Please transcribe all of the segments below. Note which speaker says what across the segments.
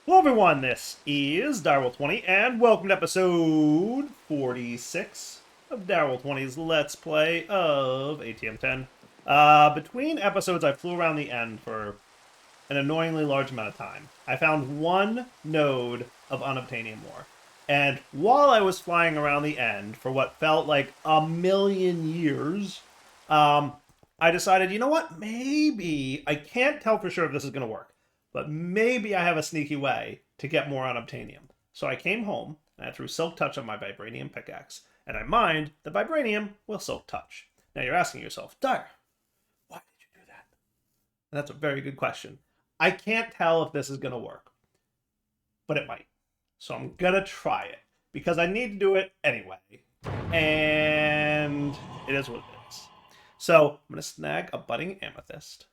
Speaker 1: Hello everyone, this is Direwolf20, and welcome to episode 46 of Direwolf20's Let's Play of ATM10. Between episodes, I flew around the end for an annoyingly large amount of time. I found one node of unobtainium ore, and while I was flying around the end for what felt like a million years, I decided, you know what, maybe, I can't tell for sure if this is going to work, but maybe I have a sneaky way to get more unobtainium. So I came home, and I threw Silk Touch on my Vibranium pickaxe, and I mined the Vibranium with Silk Touch. Now you're asking yourself, Dire, why did you do that? And that's a very good question. I can't tell if this is going to work, but it might. So I'm going to try it, because I need to do it anyway. And it is what it is. So I'm going to snag a budding amethyst.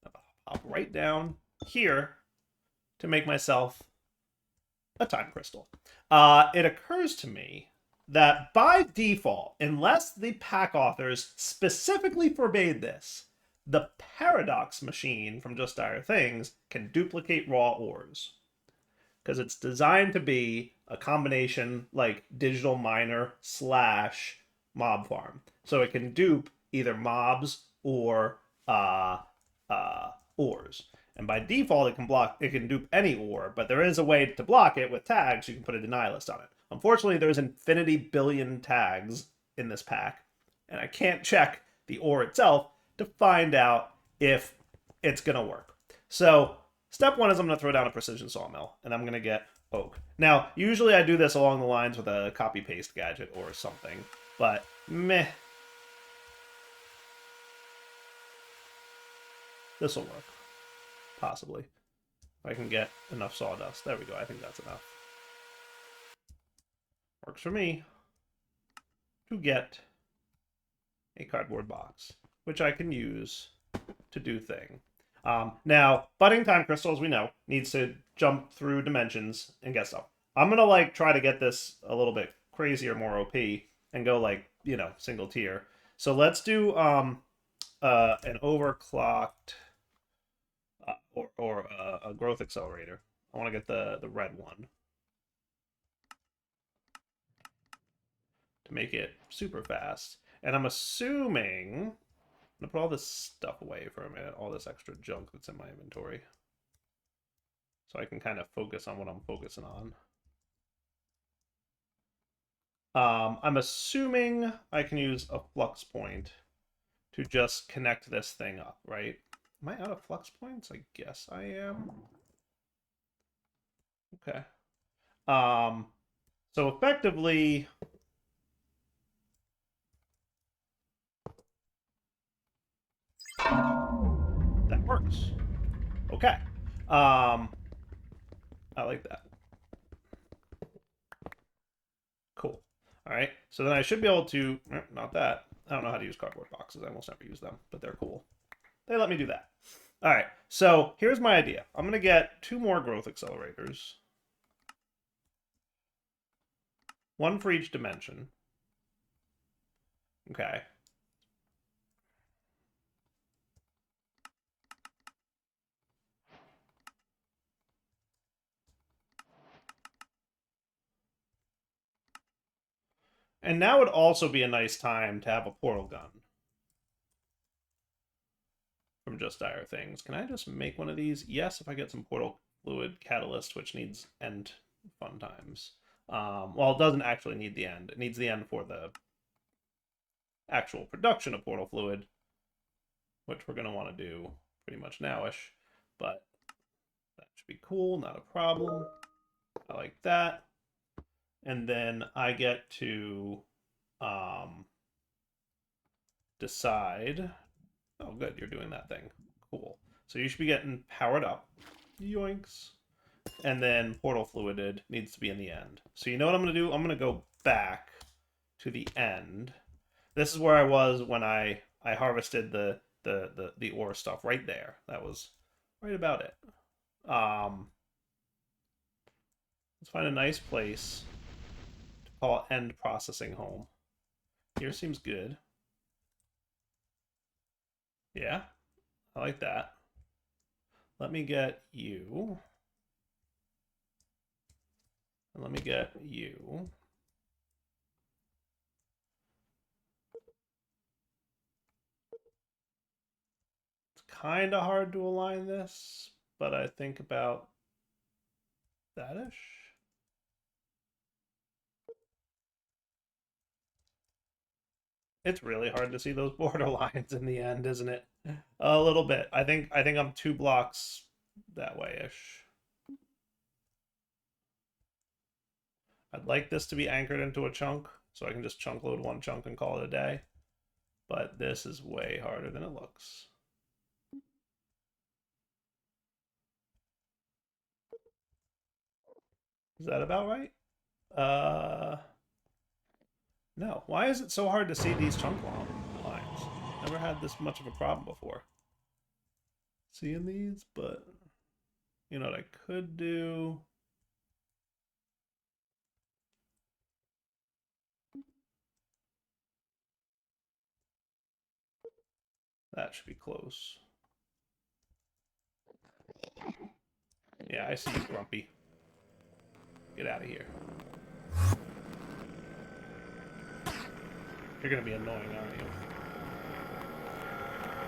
Speaker 1: I'll pop right down here to make myself a time crystal. It occurs to me that by default, unless the pack authors specifically forbade this, the paradox machine from Just Dire Things can duplicate raw ores. Because it's designed to be a combination like digital miner slash mob farm. So it can dupe either mobs or ores. And by default, it can dupe any ore, but there is a way to block it with tags. You can put a deny list on it. Unfortunately, there's infinity billion tags in this pack, and I can't check the ore itself to find out if it's going to work. So step one is I'm going to throw down a precision sawmill, and I'm going to get oak. Now, usually I do this along the lines with a copy-paste gadget or something, but meh. This will work. Possibly. If I can get enough sawdust. There we go. I think that's enough. Works for me. To get a cardboard box, which I can use to do thing. Now, budding time crystal, as we know, needs to jump through dimensions and get stuff. I'm going to try to get this a little bit crazier, more OP, and go single tier. So let's do an overclocked or a growth accelerator. I want to get the red one to make it super fast. And I'm assuming I'm gonna put all this stuff away for a minute, all this extra junk that's in my inventory, so I can kind of focus on what I'm focusing on. I'm assuming I can use a flux point to just connect this thing up, right? Am I out of flux points? I guess I am. Okay. So effectively, that works. Okay. I like that. Cool. All right. So then I should be able to, not that. I don't know how to use cardboard boxes. I almost never use them, but they're cool. They let me do that. All right. So here's my idea. I'm going to get 2 more growth accelerators. 1 for each dimension. Okay. And now would also be a nice time to have a portal gun from Just Dire Things. Can I just make one of these? Yes, if I get some portal fluid catalyst, which needs end fun times. Well, it doesn't actually need the end. It needs the end for the actual production of portal fluid, which we're going to want to do pretty much nowish. But that should be cool, not a problem. I like that. And then I get to decide. Oh, good, you're doing that thing. Cool. So you should be getting powered up. Yoinks. And then portal fluided needs to be in the end. So you know what I'm going to do? I'm going to go back to the end. This is where I was when I harvested the ore stuff right there. That was right about it. Let's find a nice place to call end processing home. Here seems good. Yeah, I like that. Let me get you Let me get you. It's kind of hard to align this, but I think about that-ish. It's really hard to see those border lines in the end, isn't it? A little bit. I think I'm 2 blocks that way-ish. I'd like this to be anchored into a chunk, so I can just chunk load 1 chunk and call it a day. But this is way harder than it looks. Is that about right? No. Why is it so hard to see these chunk lines? Never had this much of a problem before. Seeing these, but you know what I could do? That should be close. Yeah, I see you, Grumpy. Get out of here. You're gonna be annoying, aren't you?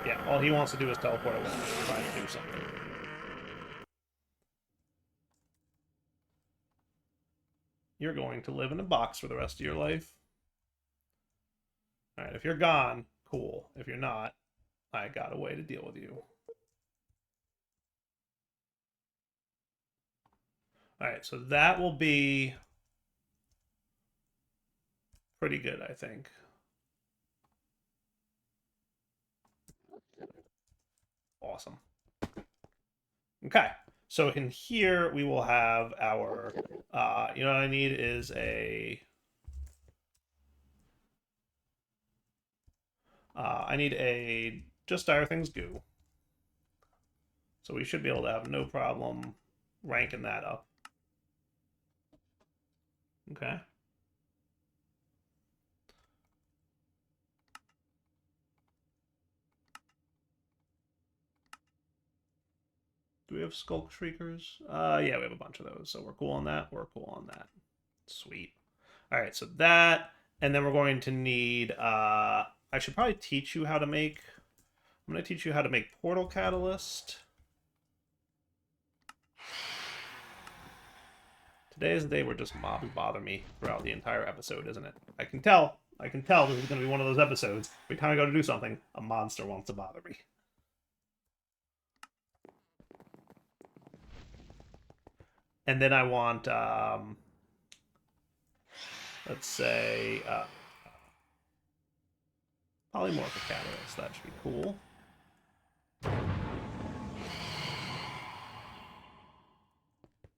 Speaker 1: Yeah, all he wants to do is teleport away and try to do something. You're going to live in a box for the rest of your life. Alright, if you're gone, cool. If you're not, I got a way to deal with you. Alright, so that will be pretty good, I think. Awesome. Okay, so in here we will have our, you know what I need is I need a just dire things goo. So we should be able to have no problem ranking that up. Okay. Do we have Skulk Shriekers? Yeah, we have a bunch of those, so we're cool on that. We're cool on that. Sweet. All right, so that, and then we're going to need, I should probably teach you how to make, I'm going to teach you how to make Portal Catalyst. Today is the day where just mobs bother me throughout the entire episode, isn't it? I can tell this is going to be one of those episodes. Every time I go to do something, a monster wants to bother me. And then I want, let's say, polymorphic catalyst. That should be cool.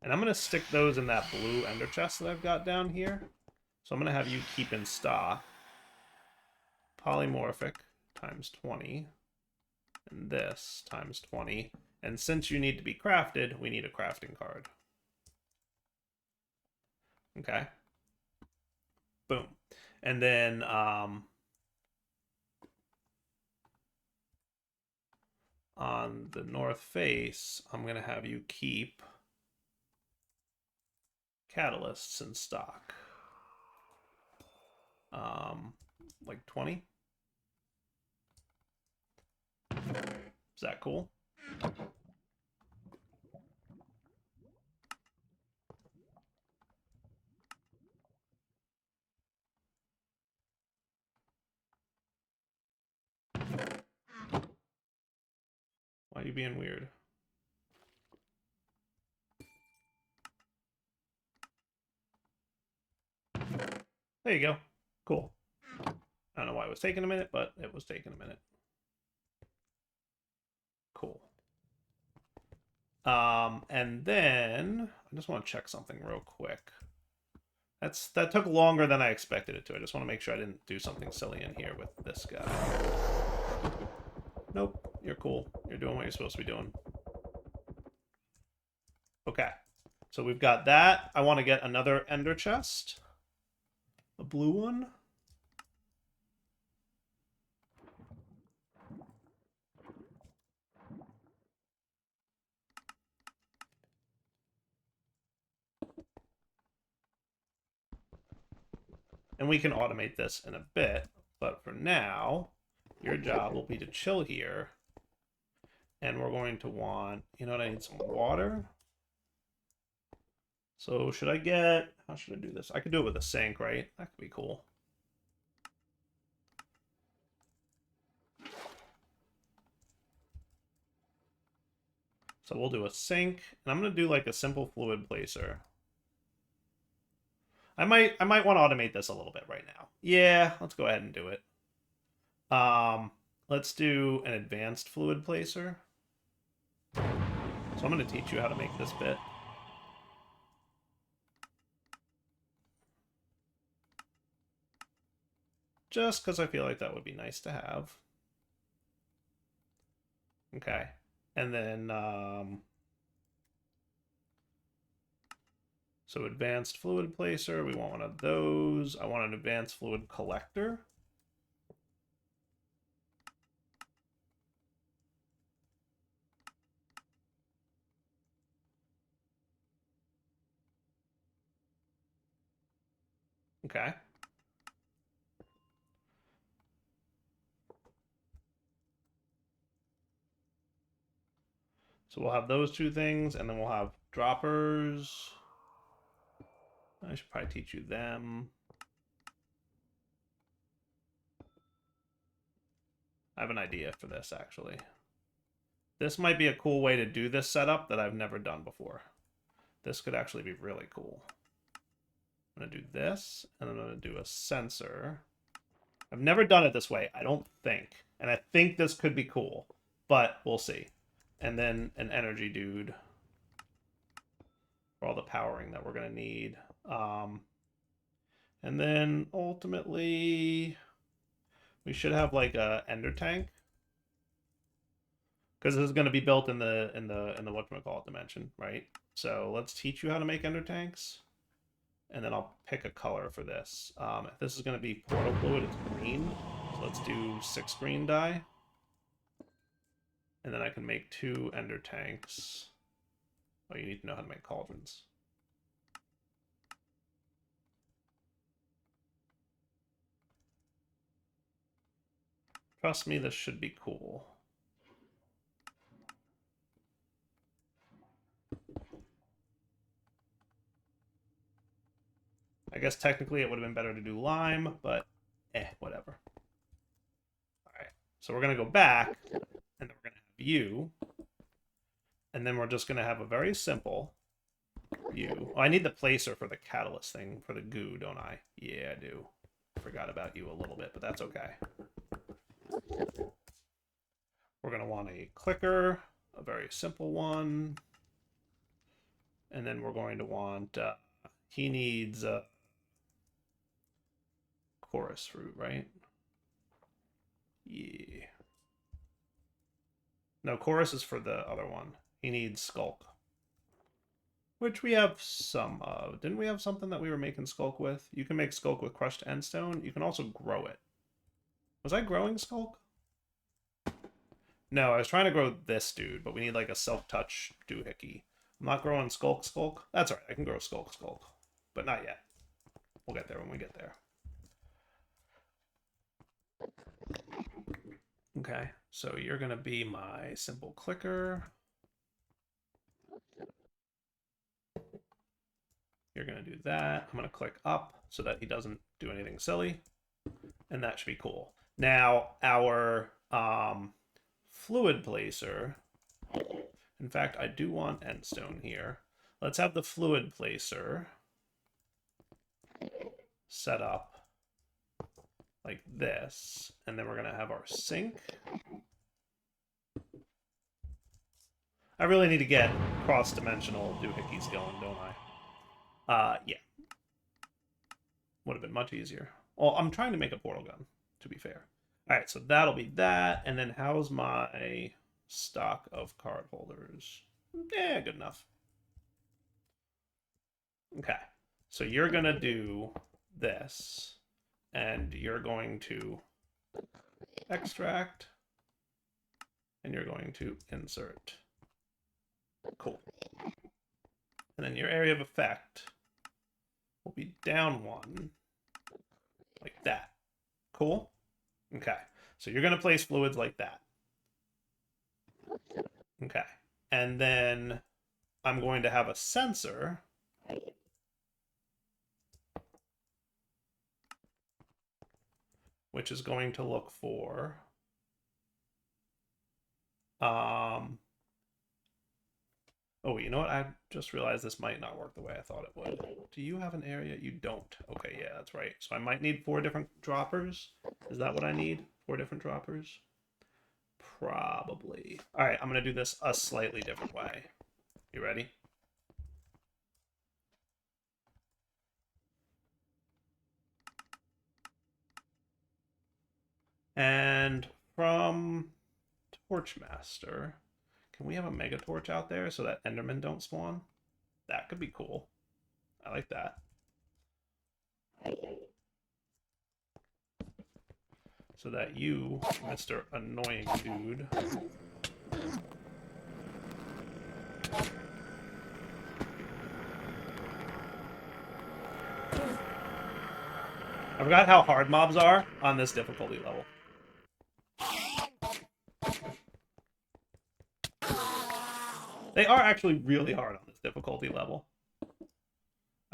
Speaker 1: And I'm going to stick those in that blue ender chest that I've got down here. So I'm going to have you keep in stock polymorphic times 20 and this times 20. And since you need to be crafted, we need a crafting card. Okay. Boom. And then on the north face, I'm going to have you keep catalysts in stock. Like 20. Is that cool? Why are you being weird? There you go. Cool. I don't know why it was taking a minute, but it was taking a minute. Cool. And then I just want to check something real quick. That took longer than I expected it to. I just want to make sure I didn't do something silly in here with this guy. Nope, you're cool. You're doing what you're supposed to be doing. Okay, so we've got that. I want to get another ender chest. A blue one. And we can automate this in a bit, but for now, your job will be to chill here. And we're going to want, you know what, I need some water. So should I get, how should I do this? I could do it with a sink, right? That could be cool. So we'll do a sink, and I'm going to do like a simple fluid placer. I might want to automate this a little bit right now. Yeah, let's go ahead and do it. Let's do an advanced fluid placer. So I'm going to teach you how to make this bit. Just because I feel like that would be nice to have. Okay. And then, so advanced fluid placer, we want one of those. I want an advanced fluid collector. Okay. So we'll have those two things, and then we'll have droppers. I should probably teach you them. I have an idea for this, actually. This might be a cool way to do this setup that I've never done before. This could actually be really cool. I'm going to do this, and I'm going to do a sensor. I've never done it this way, I don't think. And I think this could be cool, but we'll see. And then an energy dude for all the powering that we're going to need. And then ultimately, we should have like a ender tank, because this is going to be built in the whatchamacallit dimension, right? So let's teach you how to make ender tanks, and then I'll pick a color for this. If this is going to be portal fluid, it's green. So let's do 6 green dye. And then I can make 2 ender tanks. Oh, you need to know how to make cauldrons. Trust me, this should be cool. I guess technically it would have been better to do lime, but whatever. All right, so we're going to go back, and then we're going to have you. And then we're just going to have a very simple you. Oh, I need the placer for the catalyst thing, for the goo, don't I? Yeah, I do. Forgot about you a little bit, but that's okay. We're going to want a clicker, a very simple one. And then we're going to want, he needs chorus fruit, right? Yeah. No, chorus is for the other one. He needs skulk, which we have some of. Didn't we have something that we were making skulk with? You can make skulk with crushed endstone. You can also grow it. Was I growing skulk? No, I was trying to grow this dude, but we need like a self-touch doohickey. I'm not growing skulk. That's all right. I can grow skulk, but not yet. We'll get there when we get there. Okay, so you're going to be my simple clicker. You're going to do that. I'm going to click up so that he doesn't do anything silly. And that should be cool. Now, our fluid placer, in fact, I do want endstone here. Let's have the fluid placer set up like this. And then we're going to have our sink. I really need to get cross-dimensional doohickeys going, don't I? Yeah. Would have been much easier. Well, I'm trying to make a portal gun, to be fair. All right, so that'll be that. And then how's my stock of card holders? Yeah, good enough. Okay, so you're going to do this, and you're going to extract, and you're going to insert. Cool. And then your area of effect will be down 1, like that. Cool? Okay. So you're going to place fluids like that. Okay. And then I'm going to have a sensor which is going to look for oh, you know what? I just realized this might not work the way I thought it would. Do you have an area? You don't. Okay, yeah, that's right. So I might need 4 different droppers. Is that what I need? 4 different droppers? Probably. All right, I'm going to do this a slightly different way. You ready? And from Torchmaster, can we have a Mega Torch out there so that Endermen don't spawn? That could be cool. I like that. So that you, Mr. Annoying Dude, I forgot how hard mobs are on this difficulty level. They are actually really hard on this difficulty level.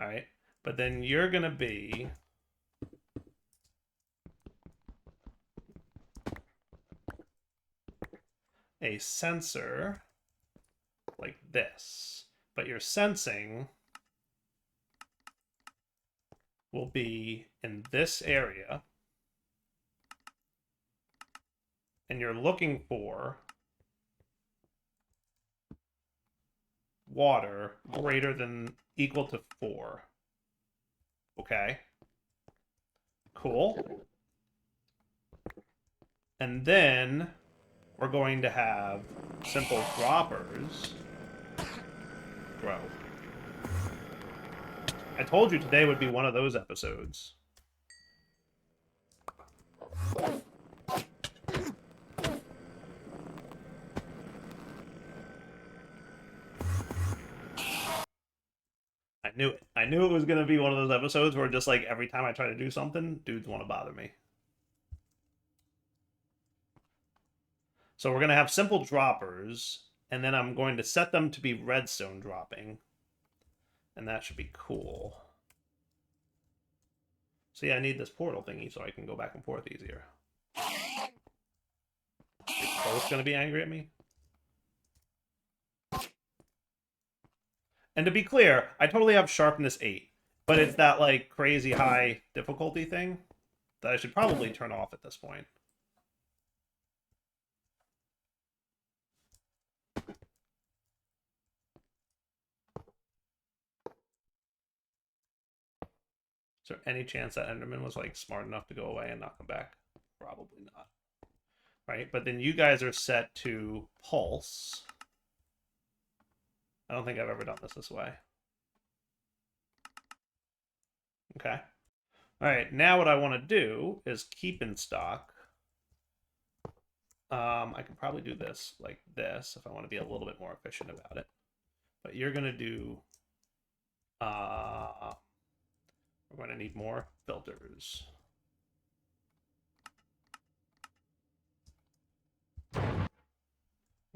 Speaker 1: Alright, but then you're going to be a sensor like this. But your sensing will be in this area. And you're looking for water greater than equal to 4. Okay. Cool. And then we're going to have simple droppers grow. I told you today would be one of those episodes. I knew it. I knew it was going to be one of those episodes where just like every time I try to do something, dudes want to bother me. So we're going to have simple droppers, and then I'm going to set them to be redstone dropping. And that should be cool. See, I need this portal thingy so I can go back and forth easier. You're both going to be angry at me? And to be clear, I totally have sharpness 8. But it's that, like, crazy high difficulty thing that I should probably turn off at this point. Is there any chance that Enderman was, like, smart enough to go away and not come back? Probably not. Right? But then you guys are set to pulse. I don't think I've ever done this way. Okay. All right, now what I want to do is keep in stock. I can probably do this like this if I want to be a little bit more efficient about it. But you're going to do... we're going to need more filters.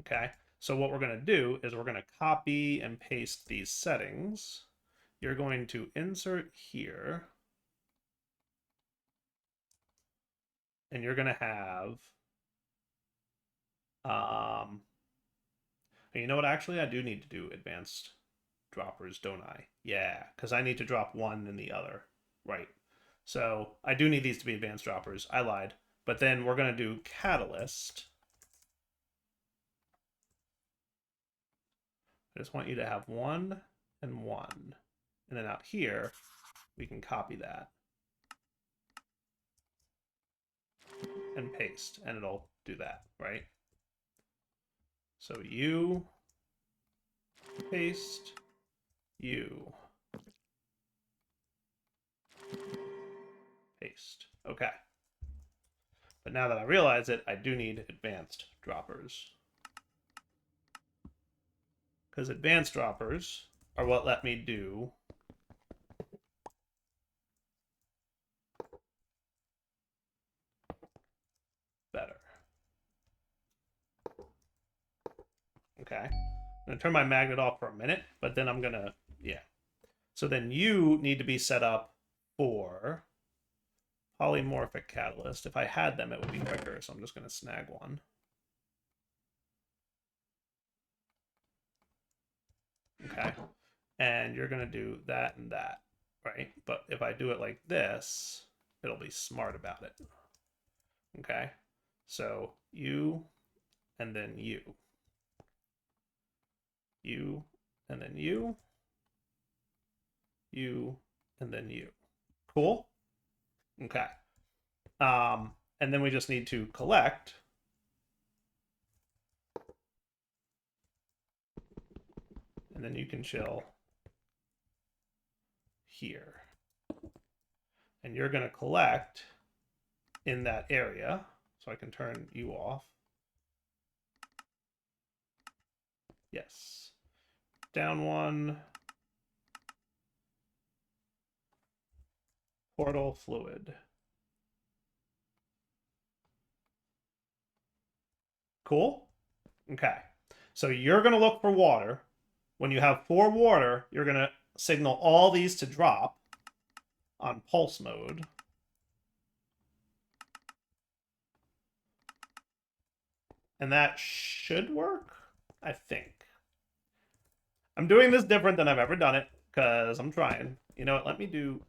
Speaker 1: Okay, so what we're going to do is we're going to copy and paste these settings. You're going to insert here. And you're going to have... you know what? Actually, I do need to do advanced droppers, don't I? Yeah, because I need to drop one in the other. Right. So I do need these to be advanced droppers. I lied. But then we're going to do catalyst. I just want you to have 1 and 1. And then out here, we can copy that. And paste. And it'll do that, right? So you paste, you paste. Okay. But now that I realize it, I do need advanced droppers. Because advanced droppers are what let me do Okay. I'm going to turn my magnet off for a minute, but then I'm going to, yeah. So then you need to be set up for polymorphic catalyst. If I had them, it would be quicker, so I'm just going to snag one. Okay. And you're going to do that and that, right? But if I do it like this, it'll be smart about it. Okay. So you, and then you. You, and then you. You, and then you. Cool? Okay. And then we just need to collect. And then you can chill here. And you're going to collect in that area. So I can turn you off. Yes. Down one. Portal fluid. Cool? Okay. So you're going to look for water. When you have 4 water, you're going to signal all these to drop on pulse mode. And that should work, I think. I'm doing this different than I've ever done it, because I'm trying. You know what? Let me do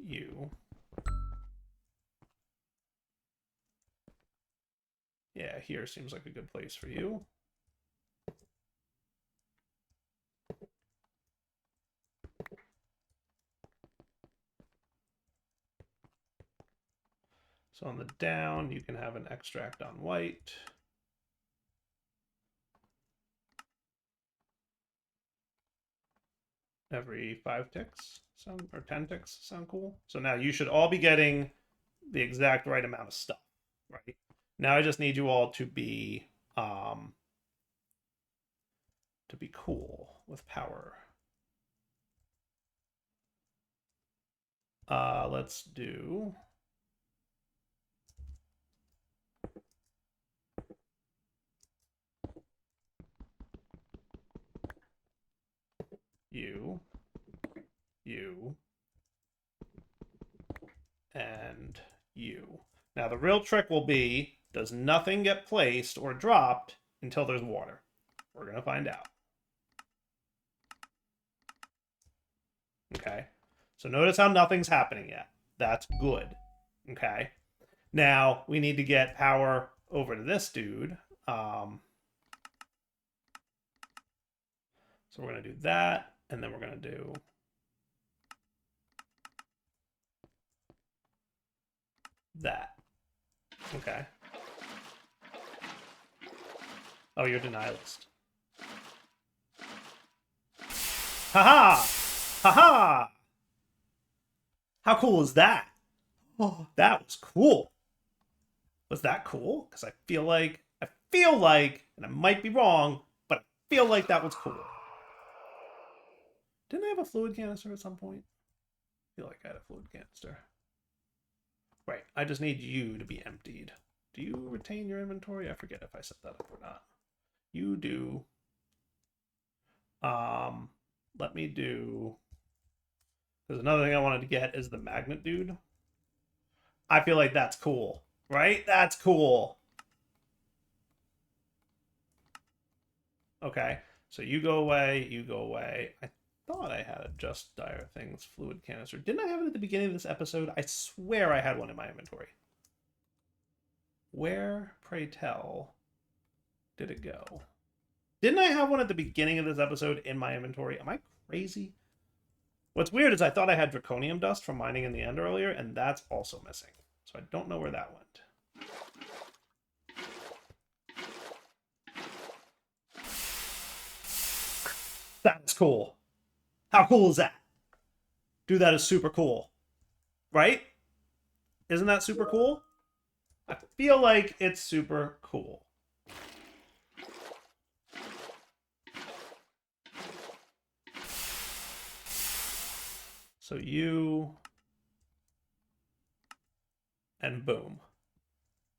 Speaker 1: you. Yeah, here seems like a good place for you. So on the down, you can have an extract on white. Every 5 ticks sound, or 10 ticks sound cool. So now you should all be getting the exact right amount of stuff, right? Now I just need you all to be cool with power. Let's do you, and you. Now the real trick will be, does nothing get placed or dropped until there's water? We're going to find out. Okay. So notice how nothing's happening yet. That's good. Okay. Now we need to get power over to this dude. So we're going to do that, and then we're going to do that. Okay. Oh, you're denialist. Haha! Haha! How cool is that? Oh, that was cool. Was that cool? Because I feel like, and I might be wrong, but I feel like that was cool. Didn't I have a fluid canister at some point? I feel like I had a fluid canister. Right, I just need you to be emptied. Do you retain your inventory? I forget if I set that up or not. You do. Let me do... Because another thing I wanted to get is the magnet dude. I feel like that's cool, right? That's cool. Okay, so you go away, you go away. I thought I had a Just Dire Things fluid canister. Didn't I have it at the beginning of this episode? I swear I had one in my inventory. Where, pray tell, did it go? Didn't I have one at the beginning of this episode in my inventory? Am I crazy? What's weird is I thought I had draconium dust from mining in the end earlier, and that's also missing. So I don't know where that went. That's cool. How cool is that? Dude, that is super cool. Right? Isn't that super cool? I feel like it's super cool. So you... and boom.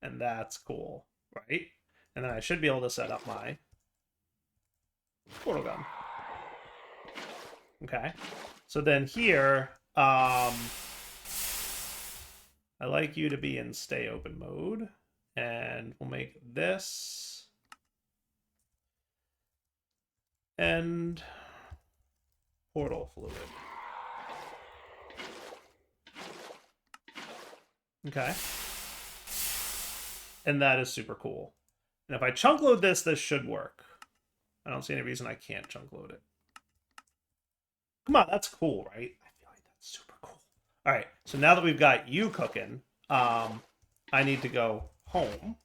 Speaker 1: And that's cool, right? And then I should be able to set up my portal gun. Okay. So then here, I like you to be in stay open mode. And we'll make this and portal fluid. Okay. And that is super cool. And if I chunk load this, this should work. I don't see any reason I can't chunk load it. Come on, that's cool, right? I feel like that's super cool. All right, so now that we've got you cooking, I need to go home.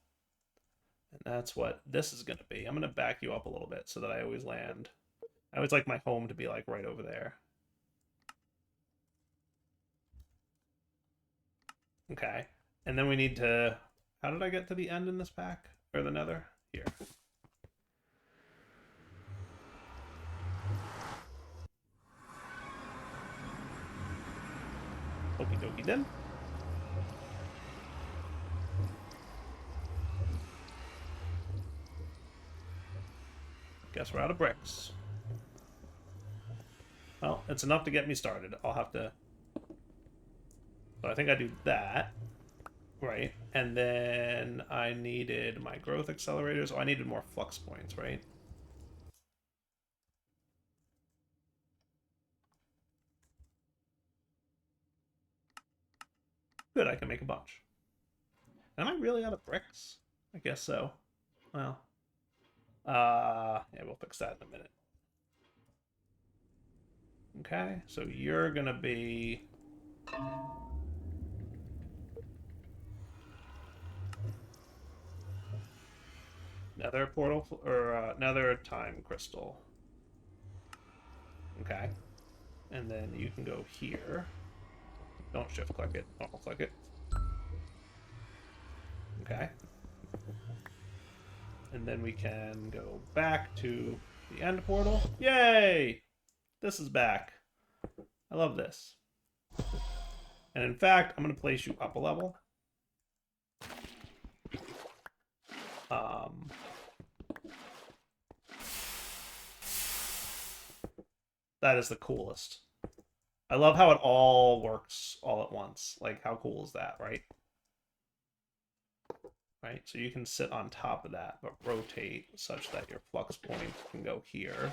Speaker 1: And that's what this is going to be. I'm going to back you up a little bit so that I always land. I always like my home to be like right over there. Okay. And then we need to... How did I get to the end in this pack? Or the nether? Here. Okie dokie then. Guess we're out of bricks. Well, it's enough to get me started. I'll have to... So I think I do that. Right. And then I needed my growth accelerators. Oh, I needed more flux points, right? Good, I can make a bunch. Am I really out of bricks? I guess so. Well. Yeah, we'll fix that in a minute. Okay, so you're gonna be... Nether portal, or nether time crystal. Okay. And then you can go here. Don't shift click it, normal click it. Okay. And then we can go back to the end portal. Yay! This is back. I love this. And in fact, I'm going to place you up a level. That is the coolest. I love how it all works all at once. Like, how cool is that, right? Right, so you can sit on top of that, but rotate such that your flux point can go here.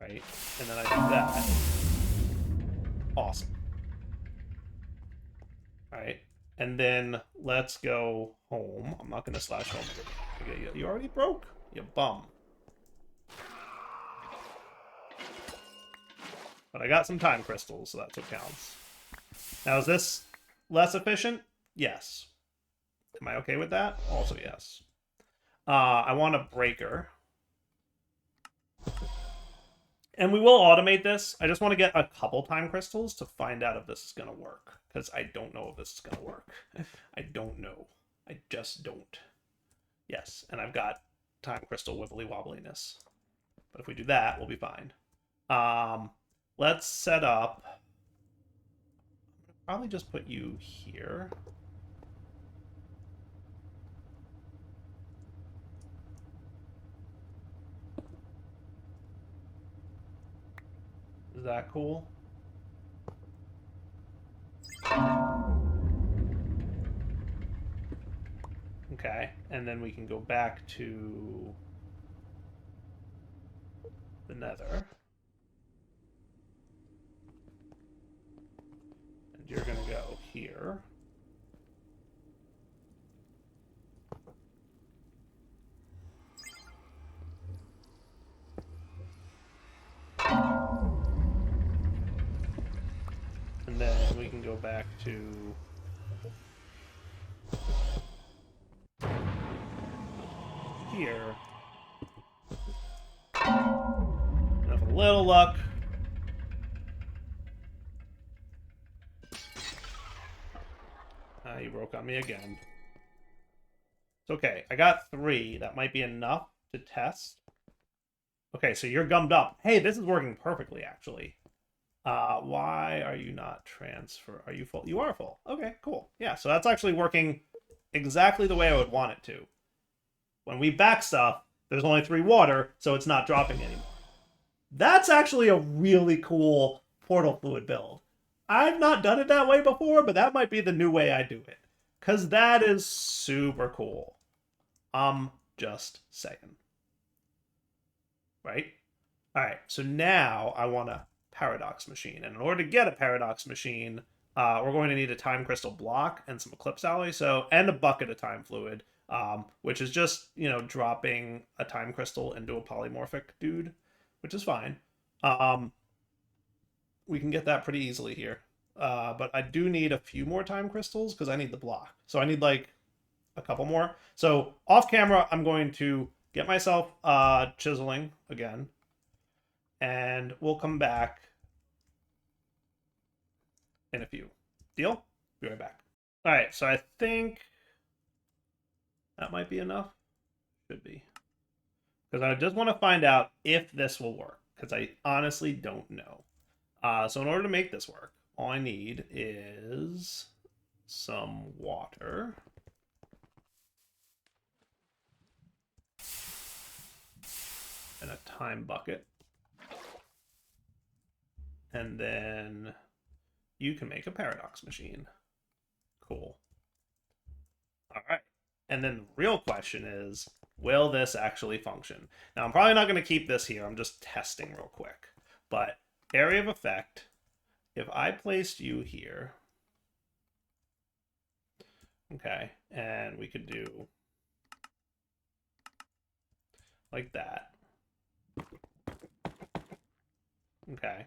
Speaker 1: Right, and then I do that. Awesome. Alright, and then let's go home. I'm not going to slash home. You already broke? You bum. But I got some time crystals, so that's what counts. Now, is this less efficient? Yes. Am I okay with that? Also, yes. I want a breaker. And we will automate this. I just want to get a couple time crystals to find out if this is going to work. Because I don't know if this is going to work. I don't know. I just don't. Yes, and I've got time crystal wibbly wobbliness. But if we do that, we'll be fine. Let's set up... I'll probably just put you here. Is that cool? Okay, and then we can go back to the nether. And you're going to go here. And then we can go back to here. And with a little luck, you broke on me again. It's okay. I got 3. That might be enough to test. Okay, so you're gummed up. Hey, this is working perfectly, actually. Why are you not transfer? Are you full? You are full. Okay, cool. Yeah, so that's actually working exactly the way I would want it to. When we back stuff, There's only 3 water, so it's not dropping anymore. That's actually a really cool portal fluid build. I've not done it that way before, but that might be the new way I do it. Because that is super cool. I'm just saying. Right? Alright, so now I want a paradox machine. And in order to get a paradox machine, we're going to need a time crystal block and some eclipse alloy, and a bucket of time fluid, which is just, dropping a time crystal into a polymorphic dude, which is fine. We can get that pretty easily here. But I do need a few more time crystals because I need the block. So I need like a couple more. So off camera, I'm going to get myself chiseling again. And we'll come back in a few. Deal? Be right back. All right, so I think that might be enough. Should be. Because I just want to find out if this will work. Because I honestly don't know. So in order to make this work, all I need is some water. And a time bucket. And then you can make a paradox machine. Cool. All right. And then the real question is, will this actually function? Now, I'm probably not going to keep this here. I'm just testing real quick. But area of effect, if I placed you here, okay, and we could do like that. Okay.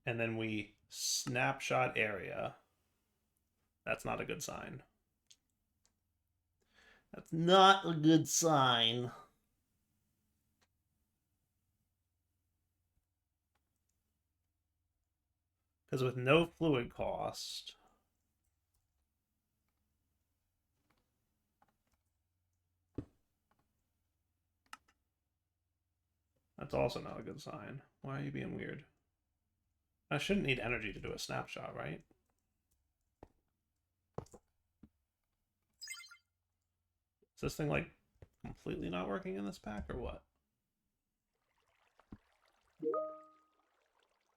Speaker 1: And then we snapshot area. That's not a good sign. That's not a good sign. Because with no fluid cost, that's also not a good sign. Why are you being weird? I shouldn't need energy to do a snapshot, right? Is this thing, like, completely not working in this pack, or what?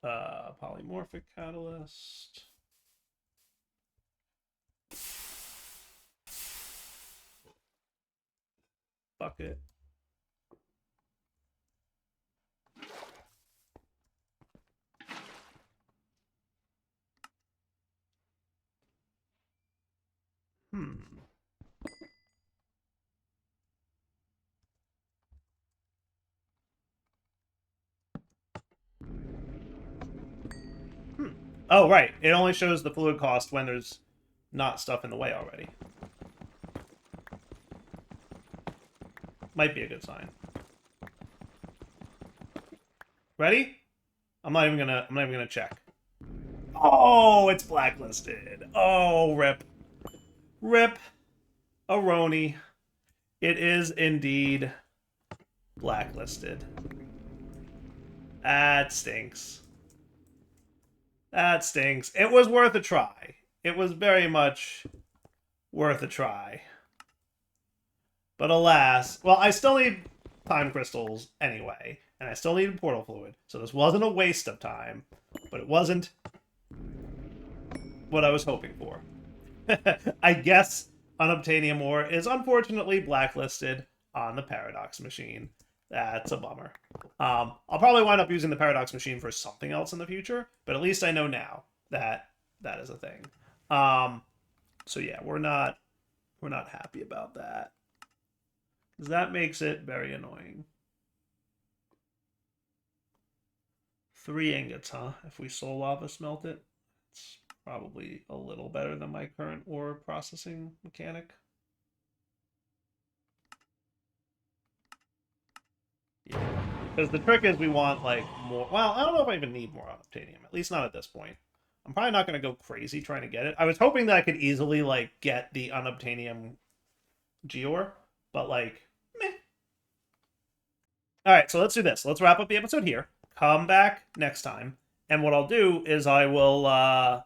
Speaker 1: Polymorphic catalyst. Bucket. Oh, right. It only shows the fluid cost when there's not stuff in the way already. Might be a good sign. Ready? I'm not even gonna check. Oh, it's blacklisted. Oh, rip. Rip. Aroni. It is indeed blacklisted. That stinks. That stinks. It was worth a try. It was very much worth a try. But alas, well, I still need time crystals anyway, and I still needed portal fluid, so this wasn't a waste of time, but it wasn't what I was hoping for. I guess unobtainium ore is unfortunately blacklisted on the paradox machine. That's a bummer. I'll probably wind up using the paradox machine for something else in the future, but at least I know now that that is a thing. So yeah, we're not happy about that. Because that makes it very annoying. 3 ingots, huh? If we soul lava smelt it, it's probably a little better than my current ore processing mechanic. Yeah. Because the trick is we want, like, more... Well, I don't know if I even need more unobtainium. At least not at this point. I'm probably not going to go crazy trying to get it. I was hoping that I could easily, like, get the unobtainium Geor. But, like, meh. Alright, so let's do this. Let's wrap up the episode here. Come back next time. And what I'll do is I will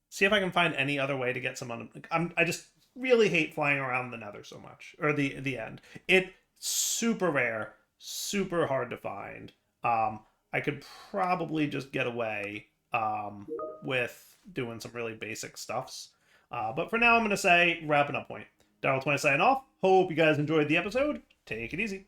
Speaker 1: see if I can find any other way to get some... I just really hate flying around the nether so much. Or the end. It's super rare super hard to find. I could probably just get away with doing some really basic stuffs. But for now, I'm going to say wrapping up point. Darryl 20 signing off. Hope you guys enjoyed the episode. Take it easy.